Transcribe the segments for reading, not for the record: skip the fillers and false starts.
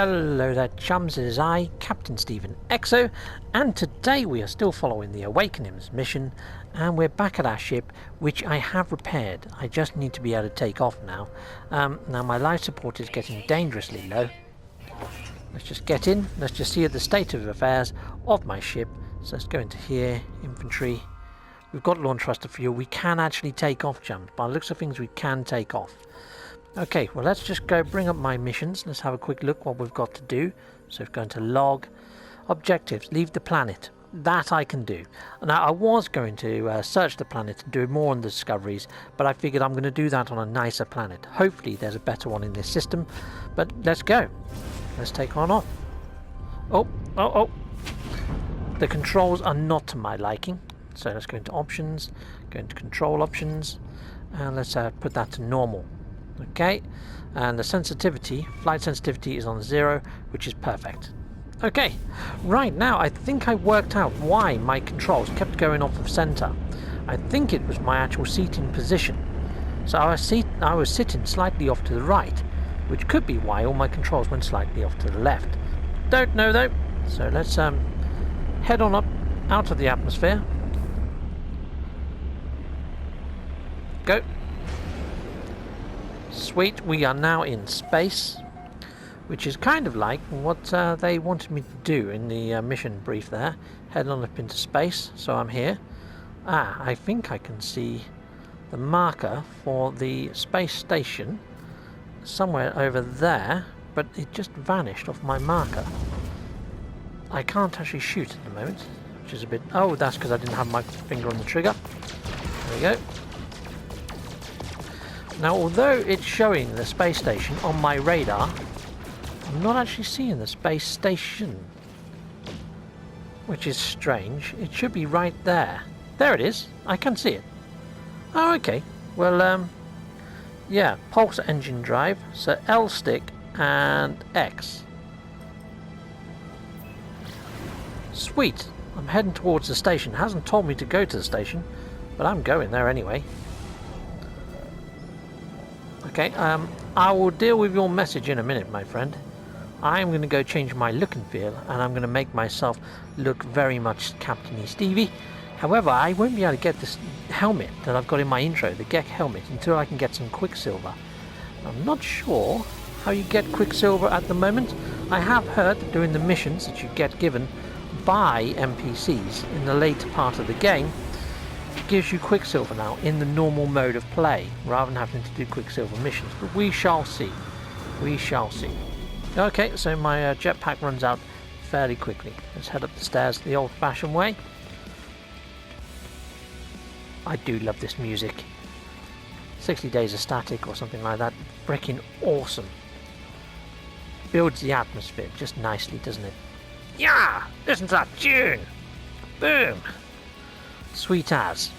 Hello there, chums. It is I, Captain Stephen Exo, and today we are still following the Awakenings mission, and we're back at our ship, which I have repaired. I just need to be able to take off now. Now my life support is getting dangerously low. Let's just get in. Let's just see the state of affairs of my ship. So let's go into here, infantry. We've got launch thruster fuel. We can actually take off, chums. By the looks of things, we can take off. Okay, well let's just go bring up my missions. Let's have a quick look what we've got to do. So going to log, objectives, leave the planet. That I can do. Now I was going to search the planet and do more on the discoveries, but I figured I'm going to do that on a nicer planet. Hopefully there's a better one in this system, but let's go. Let's take on off. Oh. The controls are not to my liking. So let's go into options, go into control options, and let's put that to normal. Okay, and the sensitivity, flight sensitivity is on 0, which is perfect. Okay, right now I think I worked out why my controls kept going off of center. I think it was my actual seating position. So I was sitting slightly off to the right, which could be why all my controls went slightly off to the left. Don't know though. So let's head on up out of the atmosphere. Go. Sweet, we are now in space, which is kind of like what they wanted me to do in the mission brief there. Head on up into space, so I'm here. I think I can see the marker for the space station somewhere over there, but it just vanished off my marker. I can't actually shoot at the moment, which is a bit... Oh, that's because I didn't have my finger on the trigger. There we go. Now, although it's showing the space station on my radar, I'm not actually seeing the space station, which is strange. It should be right there. There it is. I can see it. Oh, okay. Well, yeah, pulse engine drive. So L stick and X. Sweet. I'm heading towards the station. It hasn't told me to go to the station, but I'm going there anyway. Okay, I will deal with your message in a minute, my friend. I'm going to go change my look and feel, and I'm going to make myself look very much Captain-Steve. However, I won't be able to get this helmet that I've got in my intro, the Gek helmet, until I can get some Quicksilver. I'm not sure how you get Quicksilver at the moment. I have heard that during the missions that you get given by NPCs in the later part of the game, gives you Quicksilver now in the normal mode of play rather than having to do Quicksilver missions, but we shall see. Okay, so my jetpack runs out fairly quickly. Let's head up the stairs the old-fashioned way. I do love this music. 60 Days of Static or something like that. Freaking awesome. Builds the atmosphere just nicely, doesn't it? Yeah, listen to that tune. Boom. Sweet as.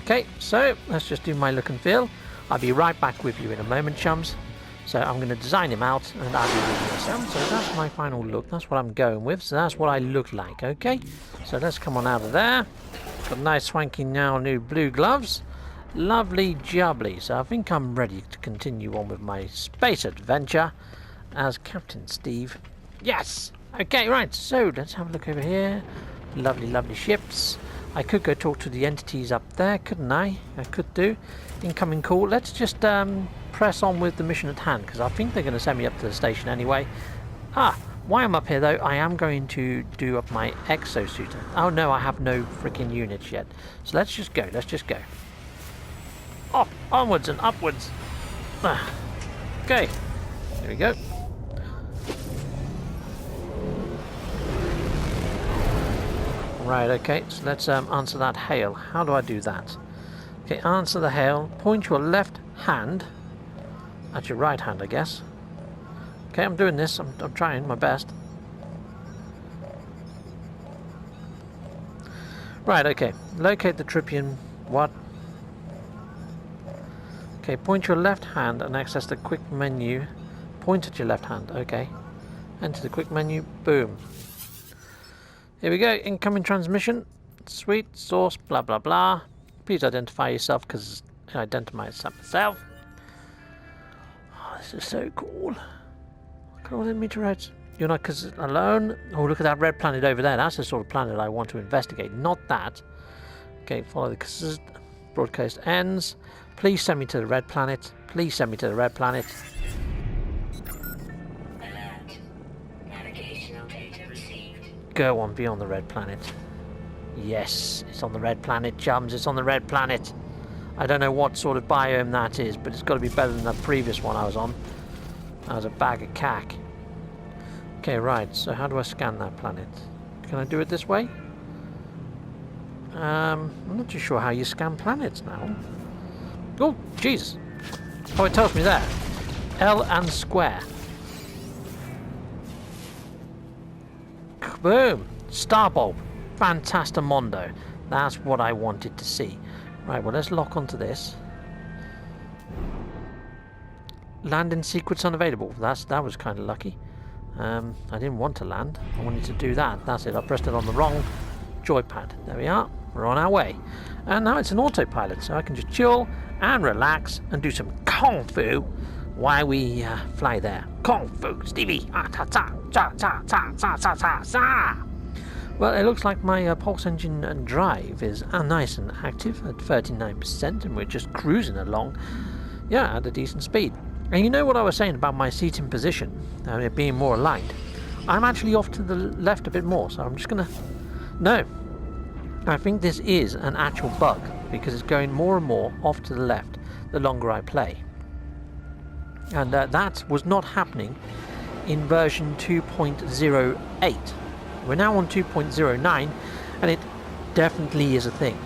Okay, so let's just do my look and feel. I'll be right back with you in a moment, chums. So I'm going to design him out and I'll be with you some. So that's my final look. That's what I'm going with. So that's what I look like, okay? So let's come on out of there. Got nice swanky now new blue gloves. Lovely jubbly. So I think I'm ready to continue on with my space adventure as Captain Steve. Yes! Okay, right. So let's have a look over here. Lovely, lovely ships. I could go talk to the entities up there, couldn't I? I could do. Incoming call. Let's just press on with the mission at hand, because I think they're going to send me up to the station anyway. While I'm up here, though, I am going to do up my exosuit. Oh, no, I have no freaking units yet. So let's just go. Off, onwards and upwards. Okay. Here we go. Right, okay, so let's answer that hail. How do I do that? Okay, answer the hail. Point your left hand at your right hand, I guess. Okay, I'm doing this. I'm trying my best. Right, okay. Locate the Trippian. What? Okay, point your left hand and access the quick menu. Point at your left hand. Okay. Enter the quick menu. Boom. Here we go, incoming transmission. Sweet, source, blah blah blah. Please identify yourself, because I identify myself. Oh, this is so cool. Look at all the meteorites. You're not alone. Oh, look at that red planet over there. That's the sort of planet I want to investigate. Not that. Okay, follow the broadcast ends. Please send me to the red planet. Please send me to the red planet. Alert. Navigational data received. Go on, be on the red planet. Yes, it's on the red planet, Chums. It's on the red planet. I don't know what sort of biome that is, but it's got to be better than the previous one I was on. That was a bag of cack. Okay, right, so how do I scan that planet? Can I do it this way? I'm not too sure how you scan planets now. Oh, Jesus. Oh, it tells me there. L and square. Boom. Star bulb. Fantastamondo. That's what I wanted to see. Right, well, let's lock onto this. Landing sequence unavailable. That was kind of lucky. I didn't want to land. I wanted to do that. That's it. I pressed it on the wrong joypad. There we are. We're on our way. And now it's an autopilot, so I can just chill and relax and do some kung fu while we fly there. Kung fu, Stevie. Well, it looks like my pulse engine drive is nice and active at 39%, and we're just cruising along, yeah, at a decent speed. And you know what I was saying about my seating position, it being more aligned? I'm actually off to the left a bit more, so I'm just going to... No, I think this is an actual bug, because it's going more and more off to the left the longer I play. And that was not happening in version 2.08. We're now on 2.09, and it definitely is a thing.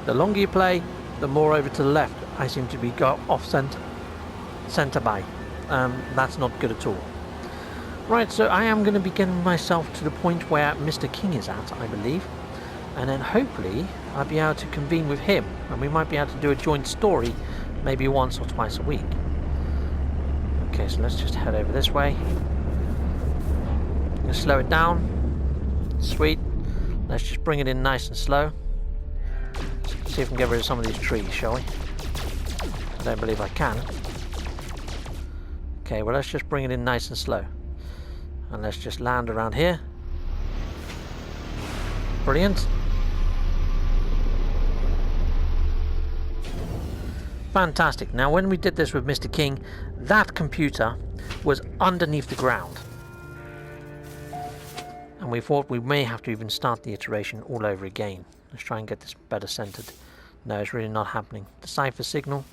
The longer you play, the more over to the left I seem to be off centre by. That's not good at all. Right, so I am going to be getting myself to the point where Mr. King is at, I believe. And then hopefully I'll be able to convene with him, and we might be able to do a joint story maybe once or twice a week. Okay, so let's just head over this way. I'm going to slow it down. Sweet. Let's just bring it in nice and slow. See if we can get rid of some of these trees, shall we? I don't believe I can. Okay, well, let's just bring it in nice and slow. And let's just land around here. Brilliant. Fantastic. Now, when we did this with Mr. King, that computer was underneath the ground. And we thought we may have to even start the iteration all over again. Let's try and get this better centered. No, it's really not happening. Decipher signal.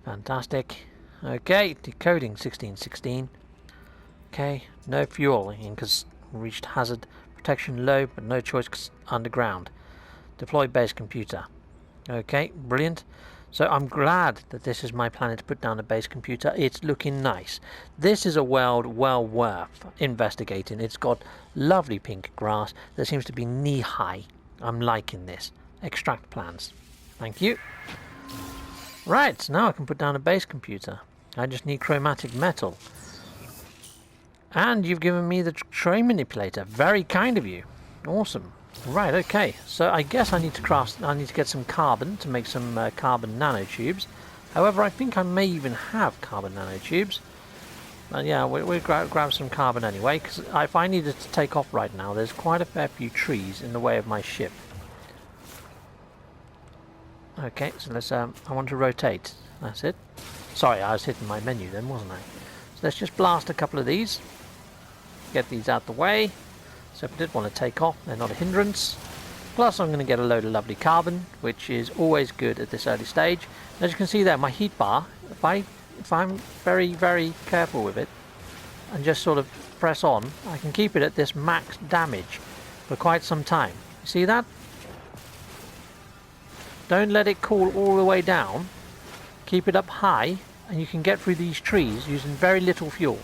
Fantastic. Okay, decoding 1616. Okay, no fuel because reached hazard protection low, but no choice 'cause underground. Deploy base computer. Okay, brilliant. So I'm glad that this is my planet to put down a base computer. It's looking nice. This is a world well worth investigating. It's got lovely pink grass that seems to be knee-high. I'm liking this. Extract plans. Thank you. Right, now I can put down a base computer. I just need chromatic metal. And you've given me the tray manipulator. Very kind of you. Awesome. Right, okay. So I guess I need to get some carbon to make some carbon nanotubes. However, I think I may even have carbon nanotubes. And yeah, we'll grab some carbon anyway, because if I needed to take off right now, there's quite a fair few trees in the way of my ship. Okay, so let's, I want to rotate. That's it. Sorry, I was hitting my menu then, wasn't I? So let's just blast a couple of these. Get these out the way. So if I did want to take off, they're not a hindrance. Plus I'm going to get a load of lovely carbon, which is always good at this early stage. As you can see there, my heat bar, if I'm very, very careful with it, and just sort of press on, I can keep it at this max damage for quite some time. You see that? Don't let it cool all the way down. Keep it up high, and you can get through these trees using very little fuel.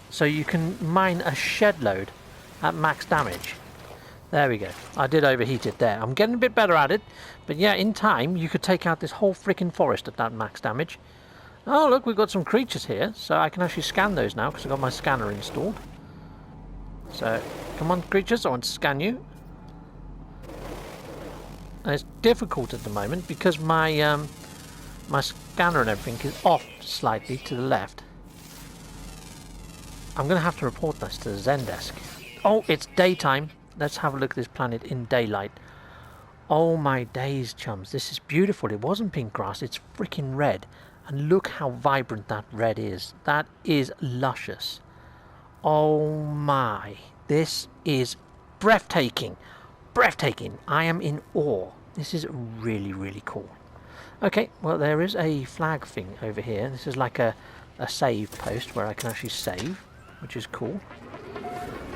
So you can mine a shed load at max damage. There we go. I did overheat it there. I'm getting a bit better at it, but yeah, in time you could take out this whole freaking forest at that max damage. Oh look, we've got some creatures here, so I can actually scan those now because I've got my scanner installed. So come on creatures, I want to scan you. And it's difficult at the moment because my my scanner and everything is off slightly to the left. I'm going to have to report this to the Zendesk. Oh, it's daytime. Let's have a look at this planet in daylight. Oh my days, chums. This is beautiful. It wasn't pink grass. It's freaking red. And look how vibrant that red is. That is luscious. Oh my. This is breathtaking. Breathtaking. I am in awe. This is really, really cool. Okay, well, there is a flag thing over here. This is like a save post where I can actually save, which is cool.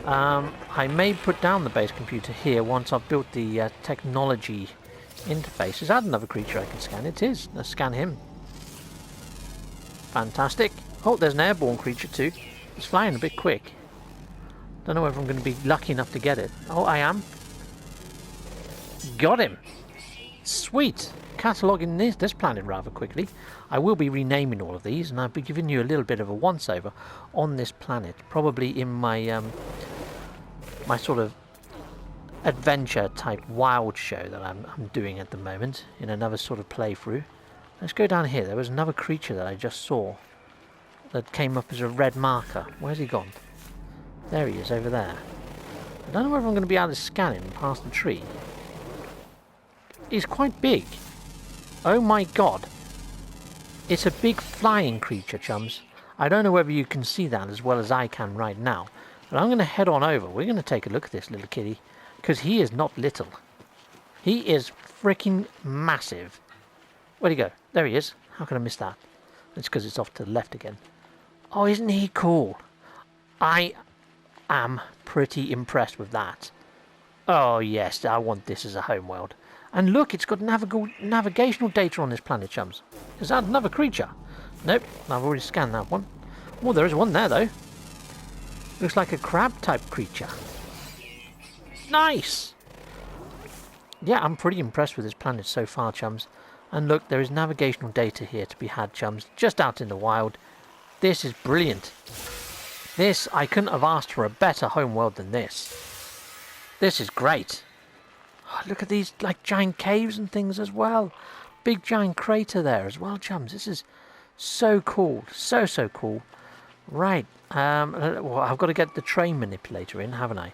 I may put down the base computer here once I've built the technology interface. Is that another creature I can scan? It is. Let's scan him. Fantastic. Oh, there's an airborne creature too. It's flying a bit quick. Don't know whether I'm going to be lucky enough to get it. Oh, I am. Got him. Sweet. Cataloguing this planet rather quickly. I will be renaming all of these, and I'll be giving you a little bit of a once-over on this planet, probably in my my sort of adventure-type wild show that I'm doing at the moment, in another sort of playthrough. Let's go down here. There was another creature that I just saw that came up as a red marker. Where's he gone? There he is, over there. I don't know whether I'm going to be able to scan him past the tree. He's quite big. Oh my god. It's a big flying creature, chums. I don't know whether you can see that as well as I can right now. But I'm going to head on over. We're going to take a look at this little kitty. Because he is not little. He is freaking massive. Where'd he go? There he is. How can I miss that? It's because it's off to the left again. Oh, isn't he cool? I am pretty impressed with that. Oh yes, I want this as a homeworld. And look, it's got navigational data on this planet, chums. Is that another creature? Nope, I've already scanned that one. Oh, there is one there, though. Looks like a crab-type creature. Nice! Yeah, I'm pretty impressed with this planet so far, chums. And look, there is navigational data here to be had, chums, just out in the wild. This is brilliant. This, I couldn't have asked for a better homeworld than this. This is great. Oh, look at these, like, giant caves and things as well. Big giant crater there as well, chums. This is so cool. So cool. Right. Well, I've got to get the train manipulator in, haven't I?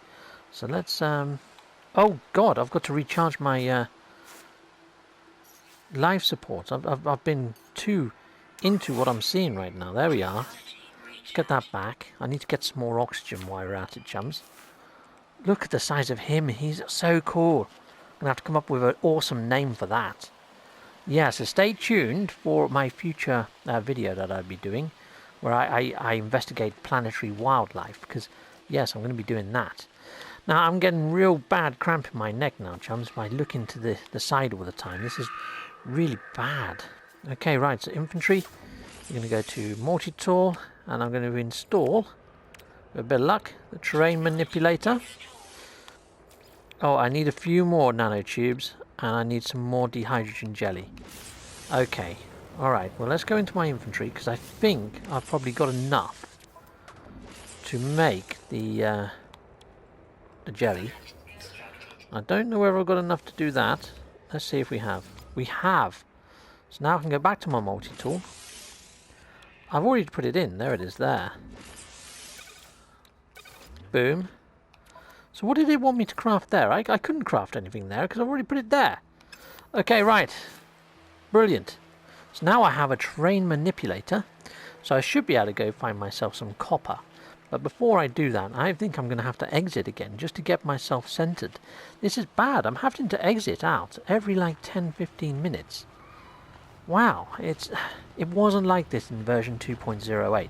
So let's... Oh, God, I've got to recharge my life support. I've been too into what I'm seeing right now. There we are. Let's get that back. I need to get some more oxygen while we're at it, chums. Look at the size of him. He's so cool. I'm going to have to come up with an awesome name for that. Yeah, so stay tuned for my future video that I'll be doing, where I investigate planetary wildlife, because, yes, I'm going to be doing that. Now, I'm getting real bad cramp in my neck now, chums, by looking to the side all the time. This is really bad. Okay, right, so infantry. We're going to go to multi-tool, and I'm going to install, with a bit of luck, the terrain manipulator. Oh, I need a few more nanotubes, and I need some more dehydrogen jelly. Okay, alright, well let's go into my infantry, because I think I've probably got enough to make the jelly. I don't know whether I've got enough to do that. Let's see if we have. We have! So now I can go back to my multi-tool. I've already put it in. There it is, there. Boom. So what did it want me to craft there? I couldn't craft anything there because I've already put it there. Okay, right. Brilliant. So now I have a terrain manipulator. So I should be able to go find myself some copper. But before I do that, I think I'm going to have to exit again just to get myself centered. This is bad. I'm having to exit out every like 10-15 minutes. Wow. It wasn't like this in version 2.08.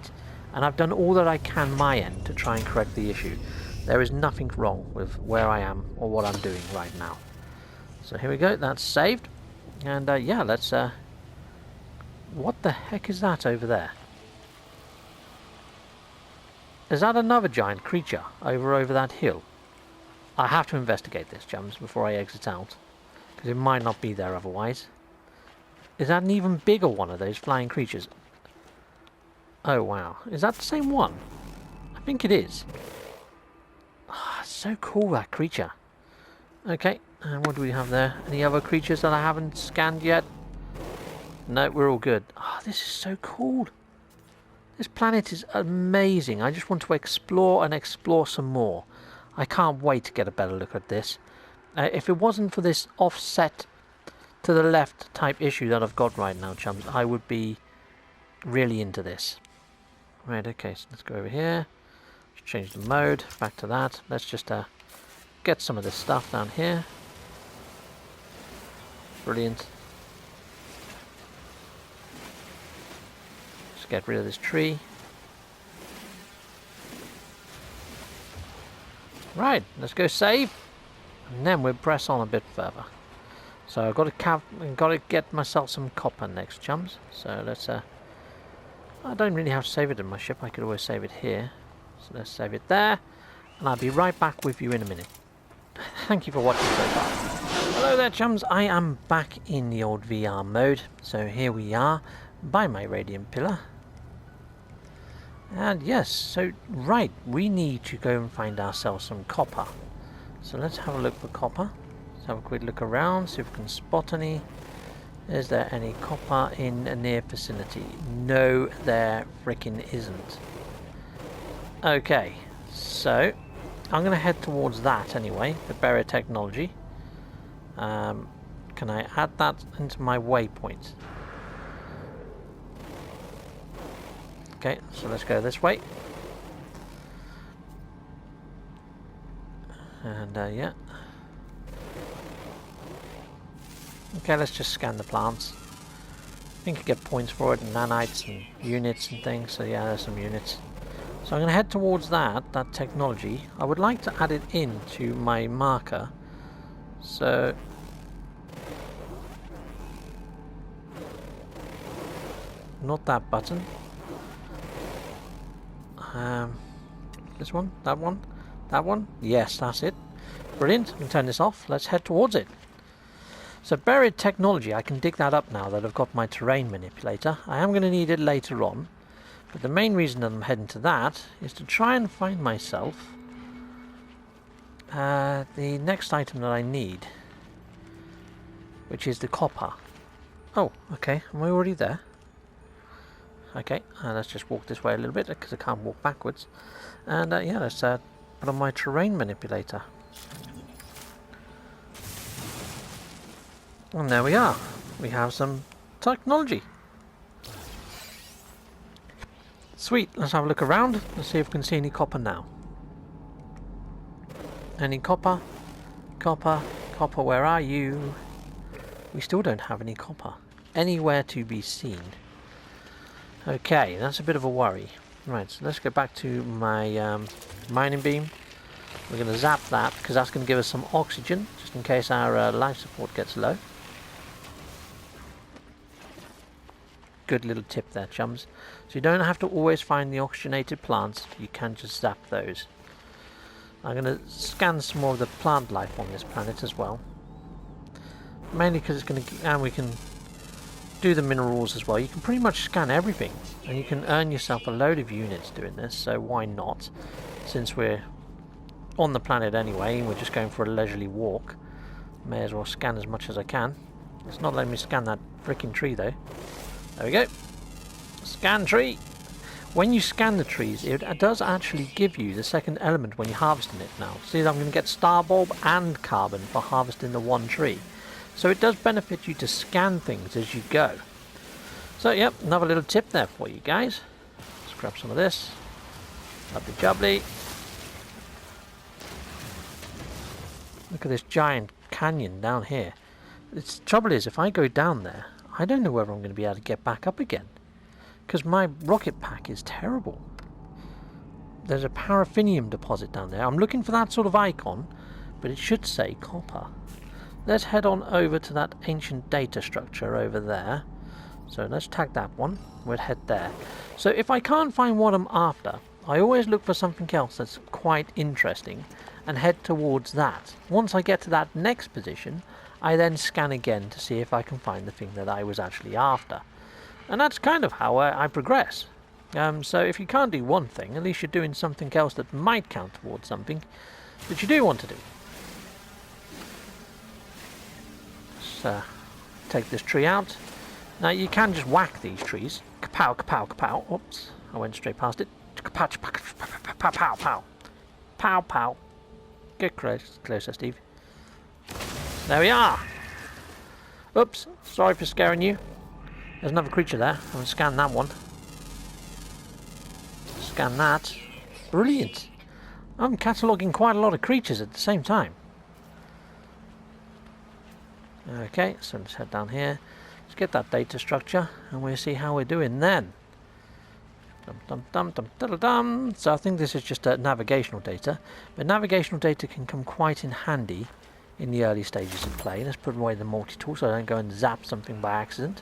And I've done all that I can my end to try and correct the issue. There is nothing wrong with where I am or what I'm doing right now. So here we go, that's saved. And yeah, let's... what the heck is that over there? Is that another giant creature over that hill? I have to investigate this, chums, before I exit out. Because it might not be there otherwise. Is that an even bigger one of those flying creatures? Oh wow, is that the same one? I think it is. Oh, so cool, that creature. Okay, and what do we have there? Any other creatures that I haven't scanned yet? No, we're all good. Oh, this is so cool. This planet is amazing. I just want to explore and explore some more. I can't wait to get a better look at this. If it wasn't for this offset to the left type issue that I've got right now, chums, I would be really into this. Right, okay, so let's go over here. Let's change the mode, back to that. Let's just get some of this stuff down here. Brilliant. Let's get rid of this tree. Right, let's go save. And then we'll press on a bit further. So I've got to get myself some copper next, chums. So let's I don't really have to save it in my ship. I could always save it here. So let's save it there. And I'll be right back with you in a minute. Thank you for watching so far. Hello there, chums. I am back in the old VR mode. So here we are by my radiant pillar. And yes, so right, we need to go and find ourselves some copper. So let's have a look for copper. Let's have a quick look around, see if we can spot any. Is there any copper in a near vicinity? No, there frickin' isn't. Okay, so I'm going to head towards that anyway, the barrier technology. Can I add that into my waypoint? Okay, so let's go this way. And yeah. Okay, let's just scan the plants. I think you get points for it, and nanites and units and things. So yeah, there's some units. So I'm going to head towards that technology. I would like to add it into my marker. So not that button. This one, that one, that one. Yes, that's it. Brilliant. We can turn this off. Let's head towards it. So buried technology, I can dig that up now that I've got my terrain manipulator. I am going to need it later on. But the main reason that I'm heading to that is to try and find myself the next item that I need, which is the copper. Oh, okay. Am I already there? Okay, let's just walk this way a little bit because I can't walk backwards. And yeah, let's put on my terrain manipulator. And there we are. We have some technology. Sweet, let's have a look around. Let's see if we can see any copper now. Any copper? Copper? Copper, where are you? We still don't have any copper anywhere to be seen. Okay, that's a bit of a worry. Right, so let's go back to my mining beam. We're going to zap that because that's going to give us some oxygen just in case our life support gets low. Good little tip there, chums. So you don't have to always find the oxygenated plants, you can just zap those. I'm going to scan some more of the plant life on this planet as well. Mainly because it's going to, and we can do the minerals as well. You can pretty much scan everything, and you can earn yourself a load of units doing this, so why not? Since we're on the planet anyway, and we're just going for a leisurely walk, may as well scan as much as I can. It's not letting me scan that freaking tree though. There we go. Scan tree. When you scan the trees, it does actually give you the second element when you're harvesting it now. See, I'm going to get star bulb and carbon for harvesting the one tree. So it does benefit you to scan things as you go. So yep, another little tip there for you guys. Let's grab some of this. Lovely jubbly. Look at this giant canyon down here. The trouble is, if I go down there, I don't know whether I'm going to be able to get back up again. Because my rocket pack is terrible. There's a paraffinium deposit down there. I'm looking for that sort of icon, but it should say copper. Let's head on over to that ancient data structure over there. So let's tag that one. We'll head there. So if I can't find what I'm after, I always look for something else that's quite interesting and head towards that. Once I get to that next position, I then scan again to see if I can find the thing that I was actually after. And that's kind of how I progress. So if you can't do one thing, at least you're doing something else that might count towards something that you do want to do. Let's take this tree out. Now you can just whack these trees. Kapow, kapow, kapow. Oops, I went straight past it. Pow, pow, pow, pow. Pow, pow. Get closer, Steve. There we are. Oops, sorry for scaring you. There's another creature there. I'm going to scan that one. Scan that. Brilliant. I'm cataloguing quite a lot of creatures at the same time. Okay, so let's head down here. Let's get that data structure and we'll see how we're doing then. So I think this is just navigational data, but navigational data can come quite in handy in the early stages of play. Let's put away the multi-tool so I don't go and zap something by accident.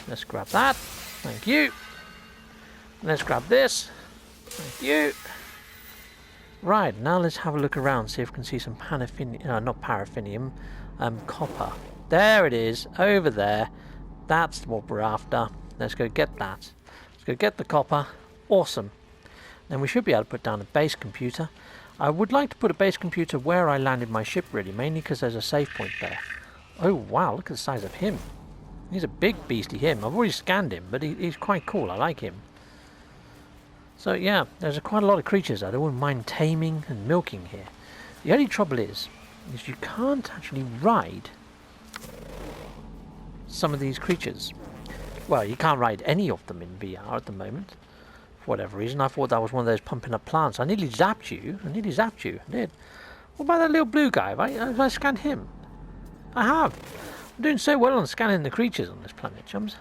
Let's grab that. Thank you. Let's grab this. Thank you. Right, now let's have a look around, see if we can see some not paraffinium, copper. There it is, over there. That's what we're after. Let's go get that. Let's go get the copper. Awesome. Then we should be able to put down a base computer. I would like to put a base computer where I landed my ship, really, mainly because there's a save point there. Oh wow, look at the size of him. He's a big beastie, him. I've already scanned him, but he's quite cool. I like him. So yeah, there's quite a lot of creatures I don't mind taming and milking here. The only trouble is you can't actually ride some of these creatures. Well, you can't ride any of them in VR at the moment. For whatever reason, I thought that was one of those pumping up plants. I nearly zapped you. I did. What about that little blue guy? Have I scanned him? I have. I'm doing so well on scanning the creatures on this planet, chums.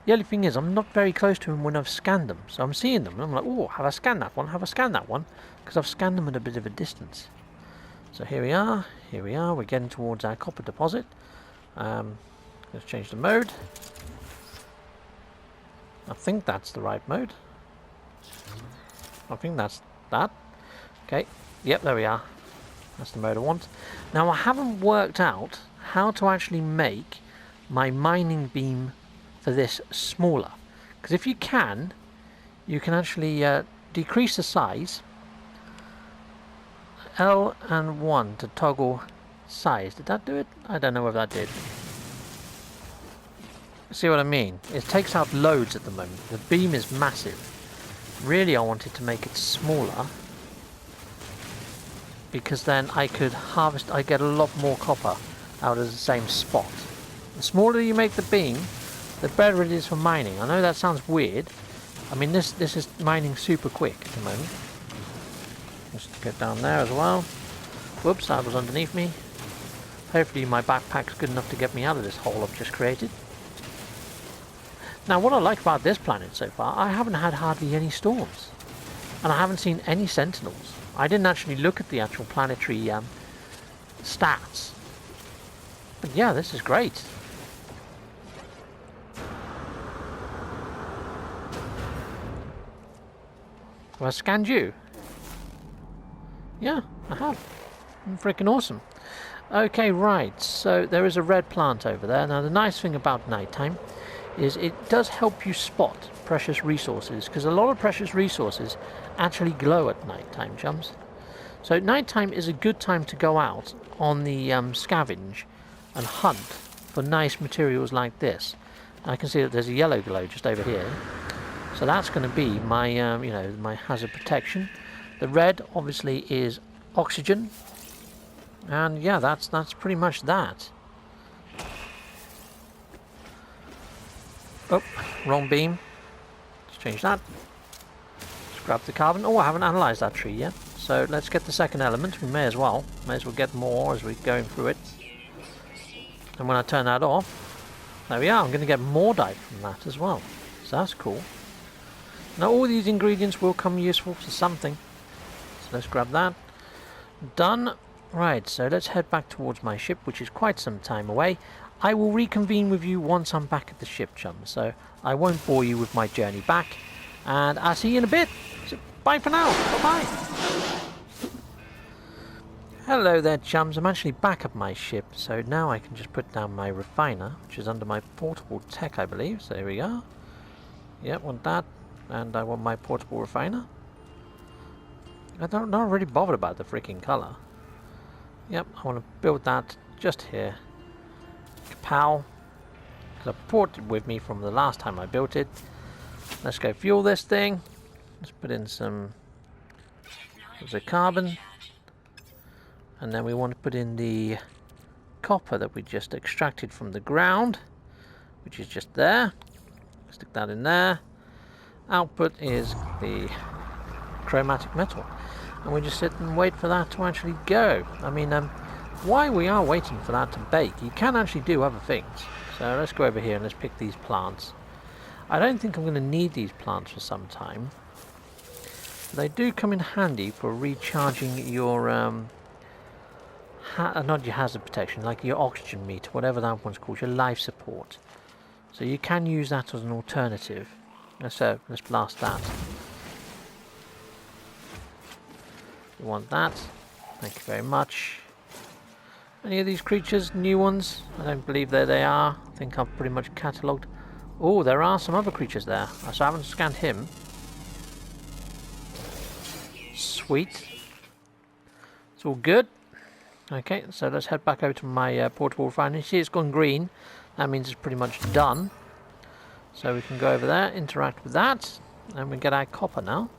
The only thing is, I'm not very close to them when I've scanned them. So I'm seeing them, and I'm like, oh, have I scanned that one? Have I scanned that one? Because I've scanned them at a bit of a distance. So here we are. We're getting towards our copper deposit. Let's change the mode. I think that's the right mode. I think that's that. Okay. Yep, there we are. That's the mode I want. Now, I haven't worked out how to actually make my mining beam for this smaller. Because if you can actually decrease the size. L and 1 to toggle size. Did that do it? I don't know if that did. See what I mean? It takes out loads at the moment. The beam is massive. Really, I wanted to make it smaller because then I could harvest. I get a lot more copper out of the same spot. The smaller you make the beam, the better it is for mining. I know that sounds weird. I mean, this is mining super quick at the moment. Just get down there as well. Whoops, that was underneath me. Hopefully my backpack's good enough to get me out of this hole I've just created. Now, what I like about this planet so far, I haven't had hardly any storms. And I haven't seen any sentinels. I didn't actually look at the actual planetary stats. But yeah, this is great. Have I scanned you? Yeah, I have. I'm freaking awesome. Okay, right, so there is a red plant over there. Now, the nice thing about nighttime is it does help you spot precious resources, because a lot of precious resources actually glow at nighttime, chums. So nighttime is a good time to go out on the scavenge and hunt for nice materials like this. I can see that there's a yellow glow just over here. So that's going to be my, my hazard protection. The red, obviously, is oxygen. And yeah, that's pretty much that. Oh, wrong beam. Let's change that. Let's grab the carbon. Oh, I haven't analysed that tree yet. So let's get the second element. We may as well. May as well get more as we're going through it. And when I turn that off, there we are. I'm going to get more dye from that as well. So that's cool. Now all these ingredients will come useful for something. So let's grab that. Done. Right, so let's head back towards my ship, which is quite some time away. I will reconvene with you once I'm back at the ship, chums, so I won't bore you with my journey back. And I'll see you in a bit. So bye for now. Bye-bye. Hello there, chums. I'm actually back at my ship, so now I can just put down my refiner, which is under my portable tech, I believe. So there we are. Yep, want that. And I want my portable refiner. I'm not really bothered about the freaking colour. Yep, I want to build that just here. Kapow. Because I brought it with me from the last time I built it. Let's go fuel this thing. Let's put in some carbon. And then we want to put in the copper that we just extracted from the ground, which is just there. Stick that in there. Output is the chromatic metal. And we just sit and wait for that to actually go. I mean, while we are waiting for that to bake, you can actually do other things. So let's go over here and let's pick these plants. I don't think I'm going to need these plants for some time. They do come in handy for recharging your, not your hazard protection, like your oxygen meter, whatever that one's called, your life support. So you can use that as an alternative. So let's blast that. You want that. Thank you very much. Any of these creatures, new ones? I don't believe that they are. I think I've pretty much catalogued. Oh, there are some other creatures there. So I haven't scanned him. Sweet. It's all good. Okay, so let's head back over to my portable refinery. See, it's gone green. That means it's pretty much done. So we can go over there, interact with that, and we get our copper now.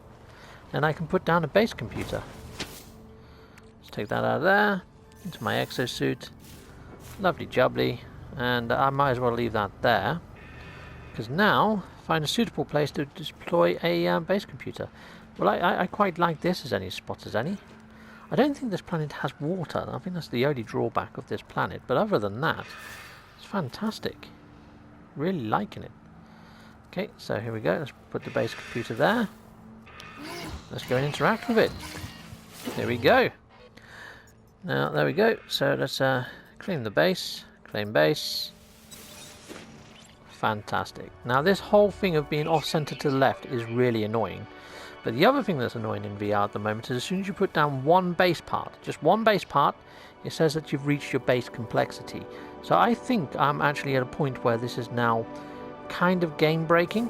And I can put down a base computer. Let's take that out of there, into my exosuit. Lovely jubbly. And I might as well leave that there. Because now, find a suitable place to deploy a base computer. Well, I quite like this as any spot as any. I don't think this planet has water. I think that's the only drawback of this planet. But other than that, it's fantastic. Really liking it. Okay, so here we go. Let's put the base computer there. Let's go and interact with it. There we go. Now, there we go. So let's claim the base. Claim base. Fantastic. Now, this whole thing of being off-center to the left is really annoying. But the other thing that's annoying in VR at the moment is as soon as you put down one base part, just one base part, it says that you've reached your base complexity. So I think I'm actually at a point where this is now kind of game breaking.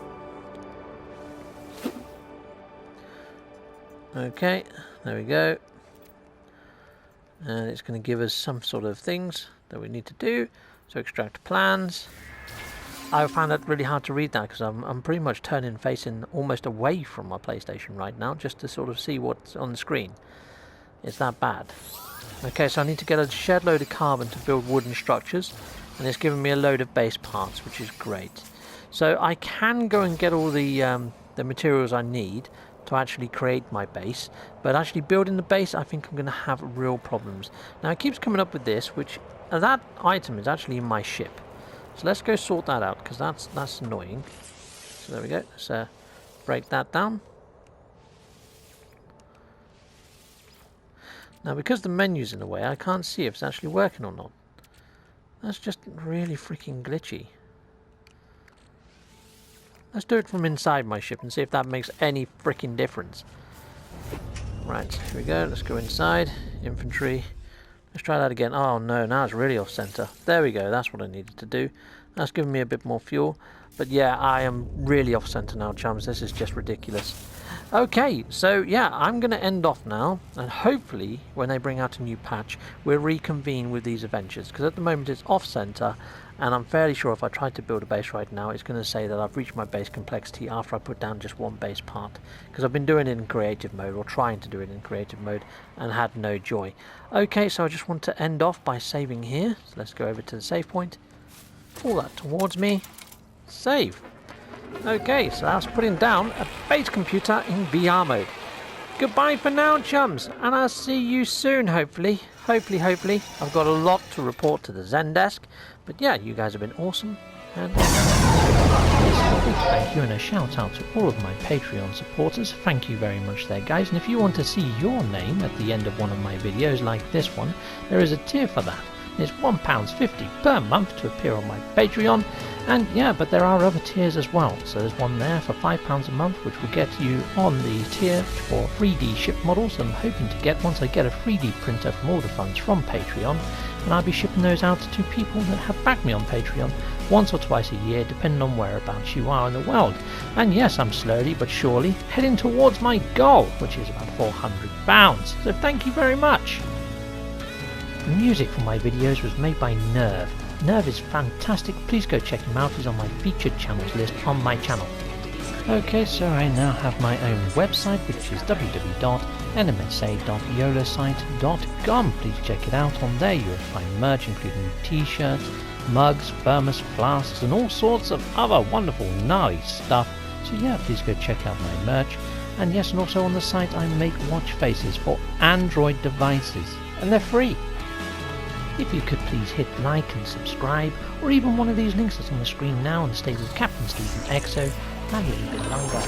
Okay, there we go. And it's going to give us some sort of things that we need to do. So extract plans. I found that really hard to read that because I'm pretty much facing almost away from my PlayStation right now just to sort of see what's on the screen. It's that bad. Okay, so I need to get a shed load of carbon to build wooden structures, and it's giving me a load of base parts, which is great. So I can go and get all the materials I need to actually create my base, but actually building the base, I think I'm going to have real problems. Now it keeps coming up with this, which that item is actually in my ship. So let's go sort that out, because that's annoying. So there we go. Let's break that down. Now because the menu's in the way, I can't see if it's actually working or not. That's just really freaking glitchy. Let's do it from inside my ship and see if that makes any freaking difference. Right, here we go. Let's go inside. Infantry. Let's try that again. Oh no, now it's really off center. There we go, that's what I needed to do. That's giving me a bit more fuel. But yeah, I am really off center now, chums. This is just ridiculous. Okay, so yeah, I'm going to end off now. And hopefully, when they bring out a new patch, we'll reconvene with these adventures. Because at the moment it's off center. And I'm fairly sure if I try to build a base right now, it's going to say that I've reached my base complexity after I put down just one base part. Because I've been doing it in creative mode, or trying to do it in creative mode, and had no joy. Okay, so I just want to end off by saving here. So let's go over to the save point. Pull that towards me. Save. Okay, so that's putting down a base computer in VR mode. Goodbye for now, chums, and I'll see you soon, hopefully. Hopefully. I've got a lot to report to the Zendesk. But yeah, you guys have been awesome, and a big thank you and a shout out to all of my Patreon supporters. Thank you very much there, guys. And if you want to see your name at the end of one of my videos like this one, there is a tier for that. It's £1.50 per month to appear on my Patreon. And yeah, but there are other tiers as well. So there's one there for £5 a month, which will get you on the tier for 3D ship models. I'm hoping to get, once I get a 3D printer from all the funds from Patreon, and I'll be shipping those out to people that have backed me on Patreon once or twice a year, depending on whereabouts you are in the world. And yes, I'm slowly but surely heading towards my goal, which is about £400. So thank you very much. The music for my videos was made by Nerve. Nerve is fantastic. Please go check him out. He's on my featured channels list on my channel. Okay, so I now have my own website, which is www.nmsa.yolosite.com. Please check it out. On there you'll find merch including t-shirts, mugs, thermos, flasks and all sorts of other wonderful gnarly stuff. So yeah, please go check out my merch. And yes, and also on the site I make watch faces for Android devices, and they're free. If you could please hit like and subscribe, or even one of these links that's on the screen now, and stay with Captain Steve and EXO a little bit longer.